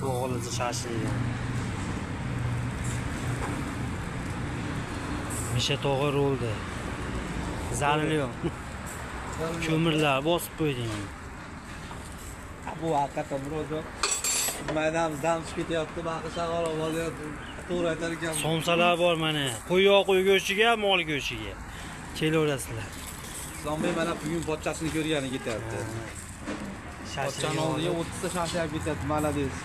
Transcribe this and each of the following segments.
O'g'lizni shashlik. Misha tog'i roldi. Zariliyor. Ko'mirlar bosib qo'yding. Bu hakikaten biroz maydamız dam chiqib ketyapti, baqi shag'al bo'lyapti. To'g'ri aytar ekan. Somsalar bor mana. Qo'y go'shtiga, mol go'shtiga. Kelaverasizlar. Islomboy mana bugun pochchasini ko'rgani ketyapti. Pochchani oldiga 30 ta shashlayib ketyapti, malades.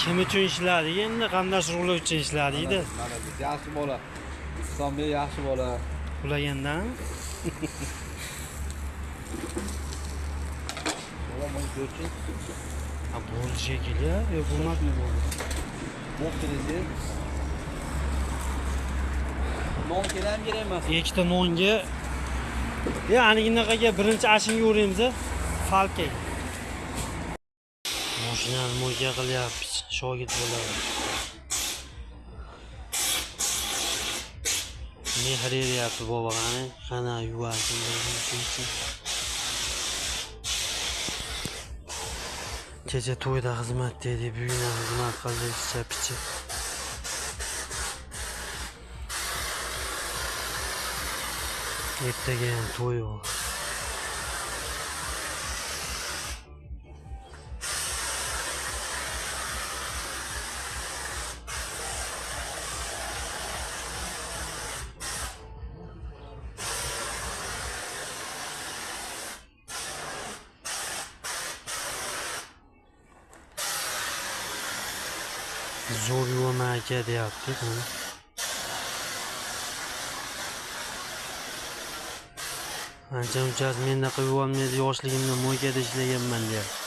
Kim uchun ishladi? Endi qandash rullar uchun ishladingda? Malades, yaxshi bola. Islomboy yaxshi bola. Ulagandan. Olamay ko'rchi. Ha, bo'lishi kerak. Yo'q, bo'lmasmi bu? Bo'ptirizi. Non kelam kerak emas. Ikkita nonga ya'ni bunaqaga birinchi ashinga uramiz, falka. Mashinani mo'yga qilyapmiz, shogird bo'ladi. Mehr beryapti bobog'ani, qana yuvarsin deydi. Kecha to'yda xizmat dedi, bugun ham xizmat qildi, picha. Ertaga ham to'y bor. Zo'r yuvaman aka deyapti. Ancha-muncha menda qilib olmaydi, yoshligimda mo'ykada ishlaganman deyapti.